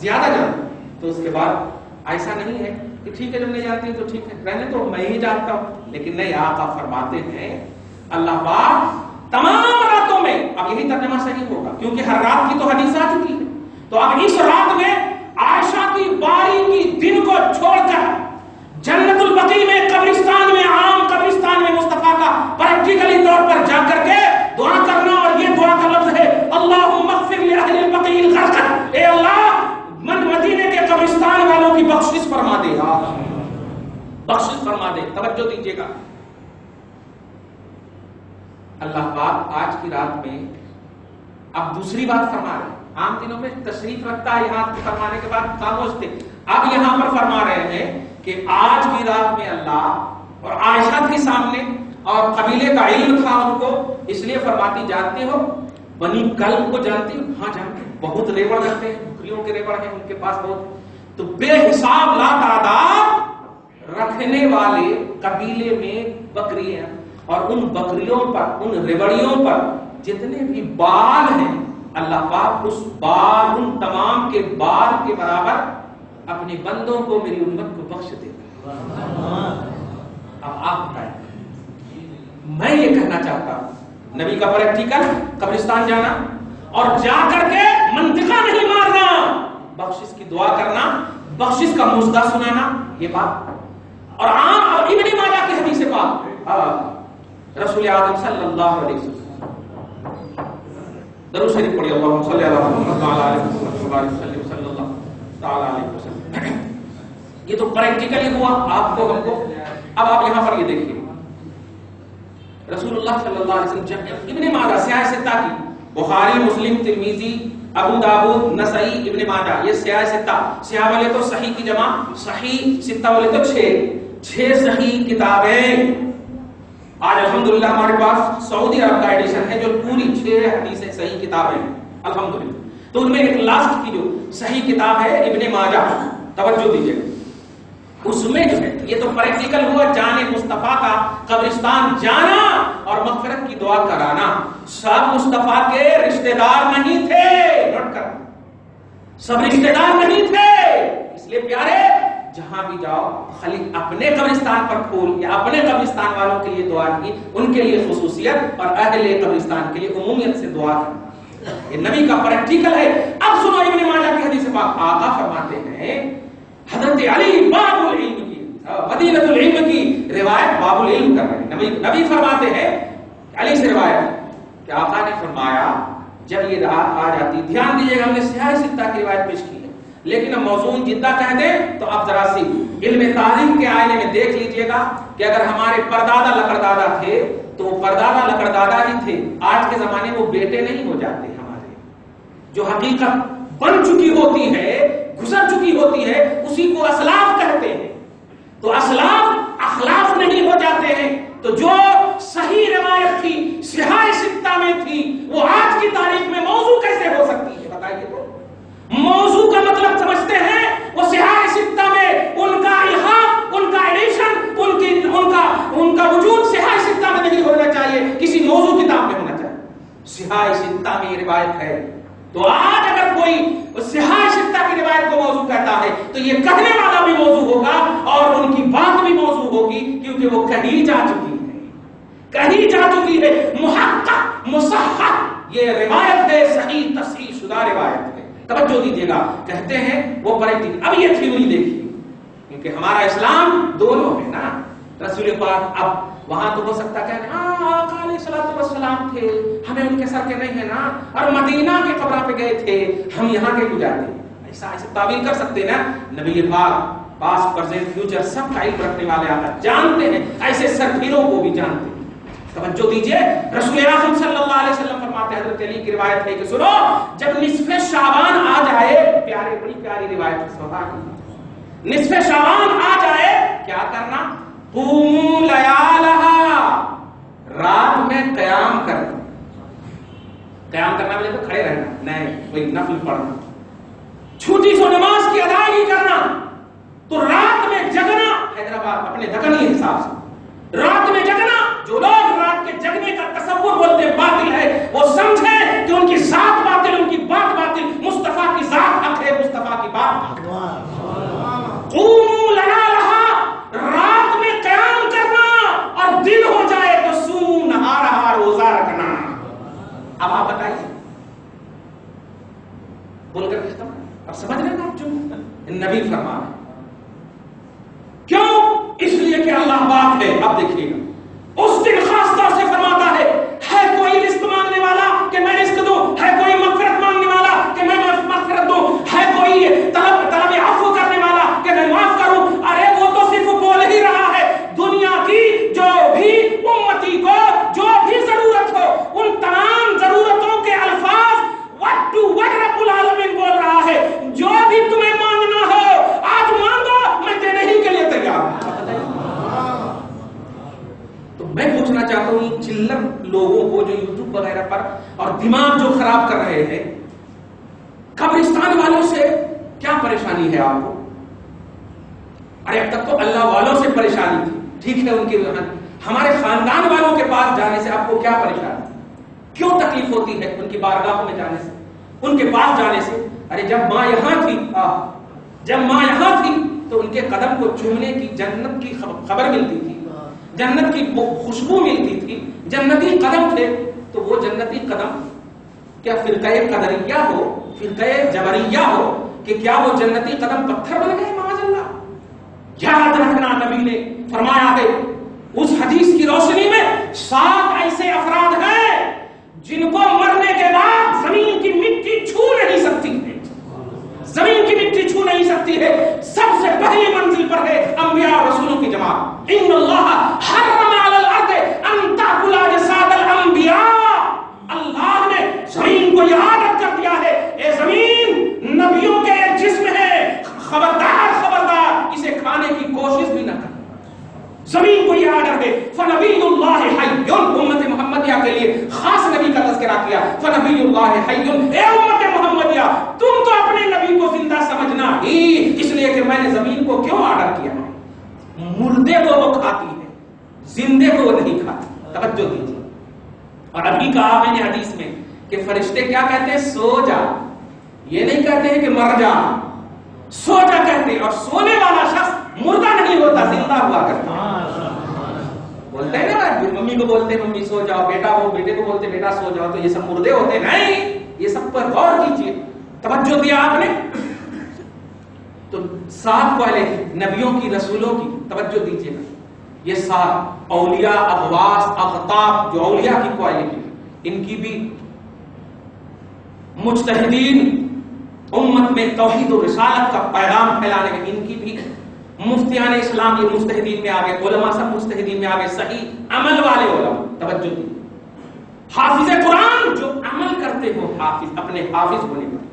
زیادہ جانتا ہے. تو اس کے بعد ایسا نہیں ہے کہ ٹھیک ہے جب نہیں جانتی تو ٹھیک ہے، رہنے تو میں ہی جانتا ہوں. لیکن نہیں، آقا فرماتے ہیں اللہ پاک تمام راتوں میں. اب یہی ترجمہ صحیح ہوگا کیونکہ ہر رات کی تو حدیث آ چکی ہے. تو اب اس رات میں عائشہ کی باری کی دن کو چھوڑ کر جنت البقیع میں قبرستان میں عام قبرستان میں مصطفیٰ کا پریکٹیکلی طور پر جا کر کے دعا کرنا. اور یہ دعا کا لفظ ہے اللہم اغفر لأہل البقیع الغرقد، اے اللہ مدینے کے قبرستان والوں کی بخشش فرما دے، بخشش فرما دے. توجہ دیجیے گا، اللہ پاک آج کی رات میں اب دوسری بات فرما رہے ہیں. عام دنوں میں تشریف رکھتا ہے یہاں فرمانے کے بعد خاموش تھے. اب یہاں پر فرما رہے ہیں کہ آج کی رات میں اللہ اور عائشہ کے سامنے اور قبیلے کا علم تھا ان کو، اس لیے فرماتی جانتے ہو بنی کلب کو جانتی ہو؟ ہاں جانتے ہیں، بہت ریوڑ رکھتے ہیں، بکریوں کے ریوڑ ہیں ان کے پاس بہت. تو بے حساب لا تعداد رکھنے والے قبیلے میں بکریاں، اور ان بکریوں پر ان ریوڑیوں پر جتنے بھی بال ہیں اللہ پاک اس بال ان تمام کے بال کے برابر اپنے بندوں کو میری امت کو بخش دے گا. اب آپ بتائیں، میں یہ کہنا چاہتا ہوں نبی کا پریکٹیکل قبرستان جانا اور جا کر کے منطقہ نہیں مارنا، بخشش کی دعا کرنا، بخشش کا مژدہ سنانا، یہ بات. اور عام ابن ماجہ کی حدیث پاک رسول اعظم صلی اللہ علیہ وسلم درود شریف پڑھیے، اللہم صلی علی محمد وعلی آل محمد وبارک وسلم صلی اللہ تعالی علیہ وسلم. یہ تو پریکٹیکلی ہوا آپ کو ہم کو. اب آپ یہاں پر یہ دیکھیے رسول اللہ صلی اللہ علیہ وسلم ابن ماجہ سیاہ ستہ کی، بخاری، مسلم، ترمذی، ابو داؤد، نسائی، ابن ماجہ، یہ سیاہ ستہ. سیاہ والے تو صحیح کی جمع صحیح، ستہ والے تو چھ صحیح کتابیں. آج الحمدللہ ہمارے پاس سعودی عرب کا ایڈیشن ہے جو پوری 6 حدیثیں صحیح کتابیں ہیں الحمدللہ. تو ان میں ایک لاسٹ کی جو صحیح کتاب ہے ابن ماجہ، توجہ دیجیے. اس میں جو ہے یہ تو پریکٹیکل ہوا جانے مصطفیٰ کا قبرستان جانا اور مغفرت کی دعا کرانا. سب مصطفیٰ کے رشتہ دار نہیں تھے، نوٹ کر، سب رشتہ دار نہیں تھے. اس لیے پیارے جہاں بھی جاؤ خالی اپنے قبرستان پر پھول یا اپنے قبرستان والوں کے لیے دعا کی، ان کے لیے خصوصیت اور اہل قبرستان کے لیے عمومیت سے دعا کی. یہ نبی کا پریکٹیکل ہے. اب سنو ابن ماجہ کی حدیث پاک، آقا فرماتے ہیں حضرت علی باب العلم کی، مدینہ العلم کی روایت باب العلم کر رہے ہیں. نبی فرماتے ہیں علی سے روایت کہ آقا نے فرمایا جب یہ رات آ جاتی، دھیان دیجیے گا ہم نے سیاہ ستہ کی روایت پیش کی ہے لیکن اب موضوع جدہ کہہ دیں تو اب ذرا سی علم تاریخ کے آئینے میں دیکھ لیجئے گا کہ اگر ہمارے پردادا لکڑدادا تھے تو پردادا لکڑدادا ہی تھے. آج کے زمانے میں وہ بیٹے نہیں ہو جاتے. ہمارے جو حقیقت بن چکی ہوتی ہے، گزر چکی ہوتی ہے، اسی کو اسلاف کہتے ہیں. تو اسلاف اخلاف نہیں ہو جاتے ہیں. تو جو صحیح روایت تھی سیاہ ستہ میں تھی وہ آج کی تاریخ میں موضوع کیسے ہو سکتی ہے بتائیے. تو موضوع کا مطلب سمجھتے ہیں وہ سیاہ ستہ میں ان کا الحاق، ان کا ایڈیشن، ان کا وجود سیاہ ستہ میں نہیں ہونا چاہیے، کسی موضوع کتاب میں ہونا چاہیے. سیاہ ستہ میں یہ روایت ہے. تو آج اگر کوئی سیاہ ستہ کی روایت کو موضوع کہتا ہے تو یہ کہنے والا بھی موضوع ہوگا اور ان کی بات بھی موضوع ہوگی کیونکہ وہ کہیں جا چکی ہے. محقق مصحح یہ روایت ہے، صحیح تصحیح شدہ روایت ہے. توجہ دیجیے گا، کہتے ہیں وہ پریکٹیکل. اب یہ تھیوری دیکھیے کیونکہ ہمارا اسلام دونوں ہے نا. رسول پاک اب وہاں تو ہو سکتا کہ آقا علیہ الصلوۃ والسلام تھے، ہمیں ان کے سر کے نہیں ہے نا، اور مدینہ کے قبر پہ گئے تھے، ہم یہاں کے گزارتے ہیں. ایسا تعبیر کر سکتے نا. نبی پاک پاس پریزنٹ فیوچر سب کا علم رکھنے والے آقا جانتے ہیں، ایسے سرفیروں کو بھی جانتے ہیں. توجہ دیجئے، رسول اعظم صلی اللہ علیہ وسلم فرماتے ہیں، حضرت علی کی روایت ہے کہ سنو جب نصف شعبان آ جائے، پیارے بڑی پیاری روایت ہے، سبحان اللہ، نصف شعبان آ جائے کیا کرنا؟ قوموا لیالہا، رات میں قیام کرنا. قیام کرنا مجھے تو کھڑے رہنا نہیں، کوئی نفل پڑھنا، چھوٹی سو نماز کی ادائیگی کرنا. تو رات میں جگنا، حیدرآباد اپنے دکنی حساب سے رات میں جگنا. جو لوگ رات کے جگنے کا تصور بولتے باطل ہے وہ سمجھیں کہ ان کی ذات باطل، ان کی بات باطل. مصطفیٰ کی ذات حق ہے، مصطفیٰ کی بات حق ہے. قوموا لیالہا، رات میں قیام کرنا، اور دن ہو جائے تو سو نہارہا، روزہ رکھنا. اب آپ بتائیے، بول کر ختم. اب سمجھ رہے ہیں آپ جو نبی فرما رہے کیوں؟ اس لیے کہ اللہ پاک ہے. اب دیکھیے گا اس دن خاص طور سے فرماتا ہے کوئی رزق مانگنے والا کہ میں رزق دوں، ہے کوئی مغفرت مانگنے والا کہ میں مغفرت دوں، ہے کوئی طلب عفو کرنے والا کہ میں معاف کروں. ارے وہ تو صرف بول ہی رہا ہے. دنیا کی جو بھی امتی کو جو بھی ضرورت ہو ان تمام ضرورتوں کے الفاظ what رب العالمین بول رہا ہے. جو بھی تمہیں مانگنا ہو آج مانگو، میں دینے ہی کے لیے تیار ہوں. تو میں پوچھنا چاہتا ہوں چلر لوگوں کو جو یوٹیوب وغیرہ پر اور دماغ جو خراب کر رہے ہیں، قبرستان والوں سے کیا پریشانی ہے آپ کو؟ ارے اب تک تو اللہ والوں سے پریشانی تھی، ٹھیک ہے، ان کے ہمارے خاندان والوں کے پاس جانے سے آپ کو کیا پریشانی؟ کیوں تکلیف ہوتی ہے ان کی بارگاہوں میں جانے سے، ان کے پاس جانے سے؟ ارے جب ماں یہاں تھی تو ان کے قدم کو چومنے کی جنت کی خبر ملتی تھی، جنت کی خوشبو ملتی تھی، جنتی قدم تھے. تو وہ جنتی قدم کیا فرقہ قدریہ ہو، فرقہ جبریہ ہو، کہ کیا وہ جنتی قدم پتھر بن گئے؟ معاذ اللہ. یاد رکھنا نبی نے فرمایا ہے اس حدیث کی روشنی میں 7 ایسے افراد ہیں جن کو مرنے کے بعد زمین کی مٹی چھو نہیں سکتی ہے، زمین کی مٹی چھو نہیں سکتی ہے. سب سے پہلی منزل پر ہے انبیاء اور رسولوں کی جماعت. ان اللہ حرم علی الارض ان تاکل اجساد الانبیاء. اللہ نے زمین کو یہ عادت کر دیا ہے، اے زمین نبیوں کے ایک جسم ہے، خبردار خبردار اسے کھانے کی کوشش بھی نہ کر. زمین کو یہ آرڈر ہے. فنبی اللہ حی، امت محمدیہ کے لیے خاص نبی کا تذکرہ کیا. فنبی اللہ حی، اے امت محمدیہ تم تو اپنے نبی کو زندہ سمجھنا ہی، اس لیے کہ میں نے زمین کو کیوں آرڈر کیا ہے. مردے کو وہ کھاتی ہے، زندے کو وہ نہیں کھاتی. توجہ دیجیے. اور ابھی کہا میں نے حدیث میں کہ فرشتے کیا کہتے ہیں؟ سو جا. یہ نہیں کہتے ہیں کہ مر جا، سو جا کہتے ہیں. اور سونے والا شخص مردہ نہیں ہوتا، زندہ ہوا کرتا. بولتے ہیں نا ممی کو بولتے ہیں ممی سو جاؤ، بیٹا وہ بیٹے کو بولتے بیٹا سو جاؤ، تو یہ سب مردے ہوتے نہیں. یہ سب پر غور کیجیے. توجہ دیا آپ نے. تو 7 پہلے نبیوں کی رسولوں کی توجہ دیجیے گا. یہ 7 اولیاء اغواث اقطاب جو اولیاء کی کوالٹی، ان کی بھی مجتہدین امت میں توحید و رسالت کا پیغام پھیلانے میں ان کی بھی مفتیان اسلام یہ مجتہدین میں آگے، علماء سب مجتہدین میں آگے، صحیح عمل والے علماء. توجہ دی. حافظ قرآن جو عمل کرتے ہو، حافظ اپنے حافظ ہونے پر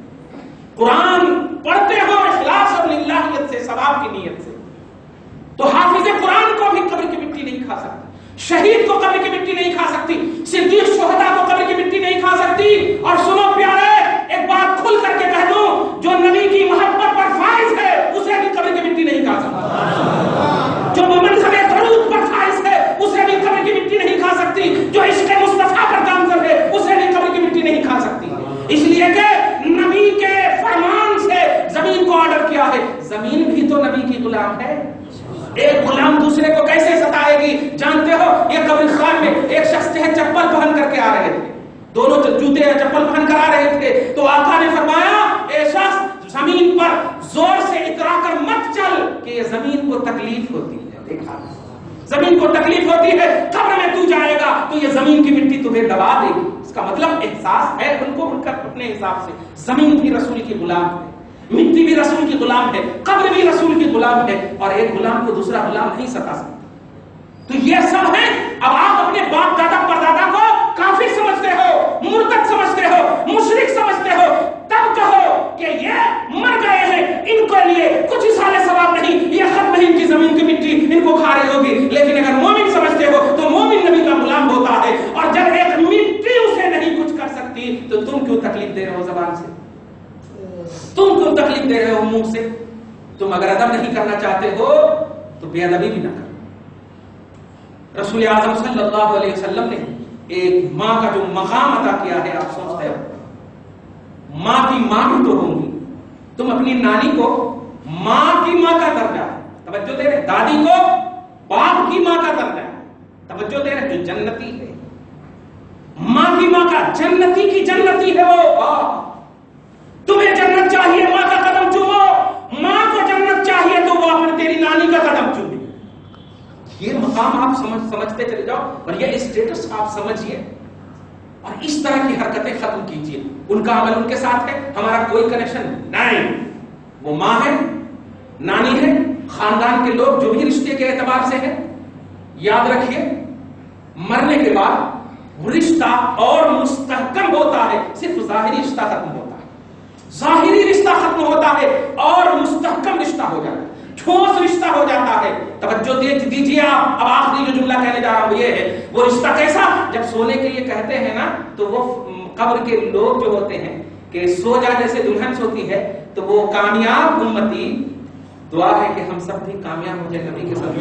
قرآن پڑھتے ہو اخلاص اور للہیت سے، ثواب کی نیت سے، تو حافظ قرآن کو بھی قبر کی مٹی نہیں کھا سکتی، شہید کو قبر کی مٹی نہیں کھا سکتی، صدیق شہداء کو قبر کی مٹی نہیں کھا سکتی. اور سنو پیارے، ایک بات کھل کر کے کہہ دوں، جو نبی کی محبت پر فائز ہے اسے بھی قبر کی مٹی نہیں کھا سکتی. جو منظر درود پر فائز ہے اسے بھی قبر کی مٹی نہیں کھا سکتی. جو عشق مصطفیٰ پر گامزن ہے اسے بھی قبر کی مٹی نہیں کھا سکتی. اس لیے کہ نبی کے فرمان سے زمین کو آرڈر کیا ہے. زمین بھی تو نبی کی غلام ہے. ایک غلام دوسرے کو کیسے ستائے گی؟ جانتے ہو یہ قبرستان میں ایک شخص تھے چپل پہن کر کے آ رہے تھے، دونوں جوتے یا چپل پہن کر آ رہے تھے. تو آقا نے فرمایا اے شخص زمین پر زور سے اترا کر مت چل کہ یہ زمین کو تکلیف ہوتی ہے. دیکھا زمین کو تکلیف ہوتی ہے، قبر میں تو جائے گا تو یہ زمین کی مٹی تمہیں دبا دے گی. اس کا مطلب احساس ہے ان کو، ان کا اپنے حساب سے زمین بھی رسول کی غلام ہے، مٹی بھی رسول کی غلام ہے، قبر بھی رسول کی غلام ہے. اور ایک غلام کو دوسرا غلام نہیں ستا سکتا. تو یہ سب ہے. اب آپ اپنے باپ دادا پردادا کو کافر سمجھتے ہو، مرتد سمجھتے ہو، مشرک سمجھتے ہو، تب کہو کہ یہ مر گئے ہیں، ان کے لیے کچھ اصالہ ثواب نہیں، یہ ختم ہے ان کی زمین کی مٹی، ان کو کھا رہی ہوگی. لیکن اگر مومن سمجھتے ہو تو مومن نبی کا غلام ہوتا ہے. اور جب ایک مٹی اسے نہیں کچھ کر سکتی تو تم کیوں تکلیف دے رہے ہو زبان سے؟ تم کیوں تکلیف دے رہے ہو منہ سے؟ تم اگر ادب نہیں کرنا چاہتے ہو تو بے ادبی بھی نہ کرو. رسول اعظم صلی اللہ علیہ وسلم نے ایک ماں کا جو مقام عطا کیا ہے، آپ سوچتے ہو ماں کی ماں بھی تو ہوں گی. تم اپنی نانی کو ماں کی ماں کا درجہ، توجہ دے رہے، دادی کو باپ کی ماں کا درجہ، توجہ دے رہے، جو جنتی ہے. ماں کی ماں کا جنتی کی جنتی ہے وہ. تمہیں جنت چاہیے ماں کا قدم چومو, ماں کو جنت چاہیے تو وہ اپنے تیری نانی کا قدم چومے. یہ مقام آپ سمجھتے چلے جاؤ اور یہ اسٹیٹس آپ سمجھیے اور اس طرح کی حرکتیں ختم کیجیے. ان کا عمل ان کے ساتھ ہے, ہمارا کوئی کنیکشن نہیں. وہ ماں ہے, نانی ہے, خاندان کے لوگ جو بھی رشتے کے اعتبار سے ہیں. یاد رکھیے مرنے کے بعد رشتہ اور مستحکم ہوتا ہے, صرف ظاہری رشتہ ختم ہوتا ہے. ظاہری رشتہ ختم ہوتا ہے اور مستحکم رشتہ ہو جاتا ہے, ٹھوس رشتہ ہو جاتا ہے. توجہ دیجیے آپ. اب آخری جو جملہ کہنے جا رہا ہوں یہ ہے, وہ رشتہ کیسا؟ جب سونے کے لیے کہتے ہیں نا تو وہ قبر کے لوگ جو ہوتے ہیں کہ سو جا جیسے دلہن سوتی ہے, تو وہ کامیاب امتی دعا ہے کہ ہم سب بھی کامیاب ہو جائے نبی کے ساتھ.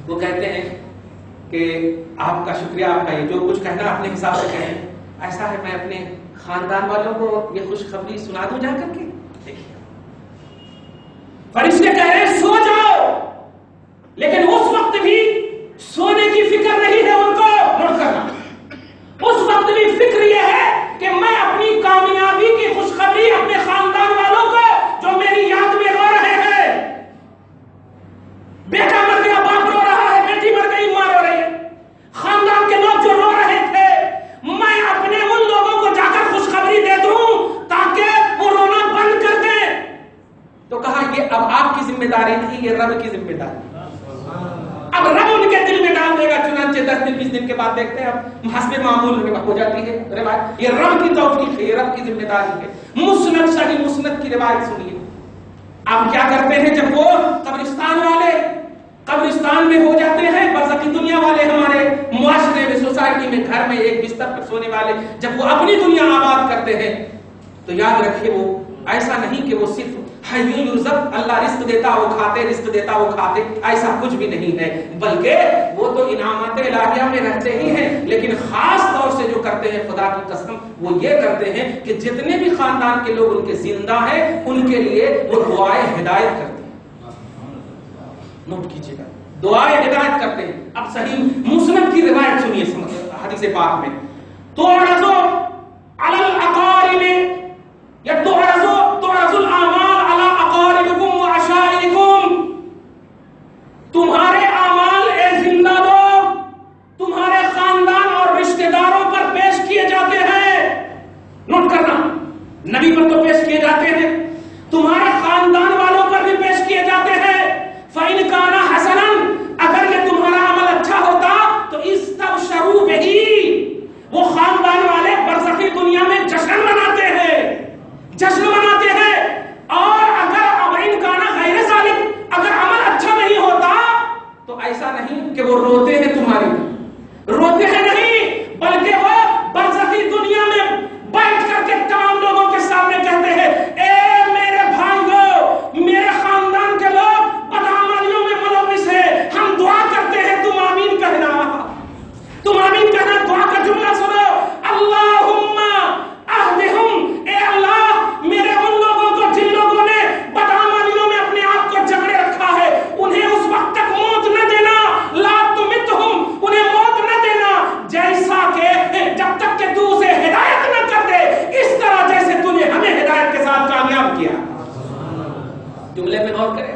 وہ کہتے ہیں کہ آپ کا شکریہ, آپ کا یہ جو کچھ کہنا اپنے حساب سے کہیں. ایسا ہے میں اپنے خاندان والوں کو یہ خوشخبری سنا دوں جا کر کے. دیکھیے فرشتے کہہ رہے ہیں سو جاؤ, لیکن اس وقت بھی سونے کی فکر نہیں ہے ان کو. نوٹ کرنا, اس وقت بھی فکر یہ ہے کہ میں اپنی کامیابی کی خوشخبری اپنے خاندان والوں کو جو میری یاد میں رو رہے ہیں. بیٹا مر گیا باپ رو رہا ہے, بیٹی مر گئی ماں رو رہی ہے, خاندان کے لوگ جو رو رہے تھے, میں اپنے ان لوگوں کو جا کر خوشخبری دے دوں تاکہ وہ رونا بند کر دیں. تو کہا یہ اب آپ کی ذمہ داری نہیں, یہ رب کی ذمہ داری. اب رب ان کے دل میں ڈال دے گا. چنانچہ 10 دن 20 دن کے بعد دیکھتے ہیں اب حسب معمول ہو جاتی ہے روایت. یہ رب کی توفیق ہے, یہ رب کی ذمہ داری ہے. مسند صحیح مسند کی روایت سنیے. اب کیا کرتے ہیں جب وہ قبرستان والے قبرستان میں ہو جاتے ہیں, برزخی دنیا والے ہمارے معاشرے میں سوسائٹی میں گھر میں ایک بستر پر سونے والے جب وہ اپنی دنیا آباد کرتے ہیں تو یاد رکھے وہ ایسا نہیں کہ وہ صرف حیوں یرزق, اللہ رزق دیتا وہ کھاتے, رزق دیتا وہ کھاتے, ایسا کچھ بھی نہیں ہے. بلکہ وہ تو انعامات الہیہ میں رہتے ہی ہیں, لیکن خاص طور سے جو کرتے ہیں خدا کی قسم وہ یہ کرتے ہیں کہ جتنے بھی خاندان کے لوگ ان کے زندہ ہیں ان کے لیے وہ دعائیں ہدایت کرتے ہیں. نوٹ کیجیے گا, دعائیں ہدایت کرتے ہیں. اب صحیح مسند کی روایت سنیے حدیث پاک میں, تو عرضو علی الاقارب یا تو عرض الاعمال علی اقاربکم وعشائرکم. تمہارے اعمال اے زندہ لوگ تمہارے خاندان اور رشتہ داروں پر پیش کیے جاتے ہیں. نوٹ کرنا, نبی پر تو پیش کیے جاتے ہیں, تمہارے خاندان والوں پر بھی پیش کیے جاتے ہیں. فَإِنْ كَانَ حَسَنًا, اگر یہ تمہارا عمل اچھا ہوتا تو اسْتَبْشَرُوا بِهِ, وہ خاندان والے برزخی دنیا میں جشن مناتے ہیں. اور اگر وَإِنْ كَانَ غَيْرَ ذَلِكَ, اگر عمل اچھا نہیں ہوتا تو ایسا نہیں کہ وہ روتے ہیں تمہاری, روتے ہیں نہیں, بلکہ وہ برزخی دنیا میں بیٹھ کر کے تمام لوگوں کے سامنے کہتے ہیں اے میرے بھائیوں, میرے خاندان کے لوگ بدعمالیوں میں ملوث ہیں, ہم دعا کرتے ہیں تم آمین کہنا. تم آمین کہنا. دعا کا جملہ سنو, اللہم اہدہم, اے اللہ میرے ان لوگوں کو جن لوگوں نے بدعمالیوں میں اپنے آپ کو جکڑے رکھا ہے انہیں اس وقت تک موت نہ دینا, لا تمتہم, انہیں موت نہ دینا جیسا کہ جب تک کہ تو اسے ہدایت نہ کر دے, اس طرح جیسے تو نے ہمیں ہدایت کے ساتھ کامیاب کیا. جملے میں غور کریں,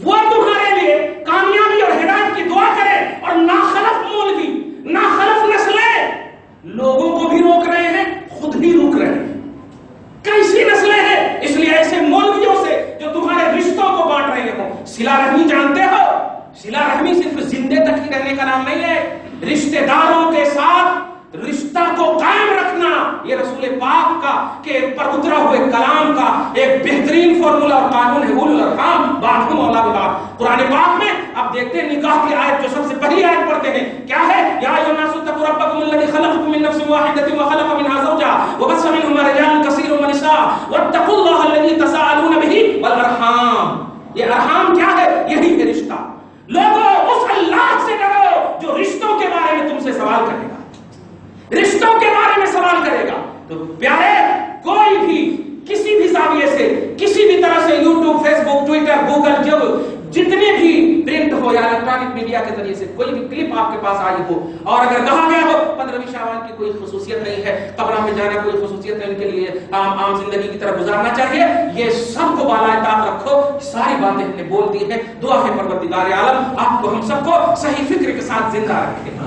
وہ تمہارے لیے کامیابی اور ہدایت کی دعا کرے اور ناخلف مولوی, ناخلف نسلیں لوگوں کو بھی روک رہے ہیں, خود بھی روک رہے ہیں. کیسی نسلیں ہیں؟ اس لیے ایسے مولویوں سے جو تمہارے رشتوں کو بانٹ رہے ہوں. صلہ رحمی جانتے ہو, صلہ رحمی صرف زندے تک ہی رہنے کا نام نہیں ہے, رشتہ داروں کے ساتھ رشتہ کو قائم رکھنا یہ رسول پاک کا کہ پر اترا ہوئے کلام کا ایک بہترین فارمولا اور قانون ہے. اولو الارحام بعضهم اولی ببعض. قرآن پاک میں اب دیکھتے ہیں نکاح کی آیت جو سب سے پہلی آیت پڑھتے ہیں کیا ہے, یا ایھا الناس اتقوا ربکم الذی خلقکم من نفس واحدۃ وخلق منها زوجها وبث منهما رجالا کثیرا ونساء واتقوا الله الذی تساءلون به والارحام. یہ ارحام کیا ہے؟ یہی ہے رشتہ. لوگوں اس اللہ سے ڈرو جو رشتوں کے بارے میں تم سے سوال کرے گا, رشتوں کے بارے میں سوال کرے گا. تو پیارے, کوئی بھی کسی بھی زاویے سے کسی بھی طرح سے یوٹیوب, فیس بک, ٹویٹر, گوگل, جب جتنے بھی پرنٹ ہو یا الیکٹرانک میڈیا کے ذریعے سے کوئی بھی کلپ آپ کے پاس آئی ہو اور اگر کہا گیا ہو 15ویں شعبان کی کوئی خصوصیت نہیں ہے، قبروں میں جانا کوئی خصوصیت ہے، ان کے لیے عام زندگی کی طرح گزارنا چاہیے، یہ سب کو بالائے طاق رکھو، ساری باتیں ہم نے بول دی ہیں۔ دعا ہے پروردگار عالم آپ کو ہم سب کو صحیح فکر کے ساتھ زندہ رکھے۔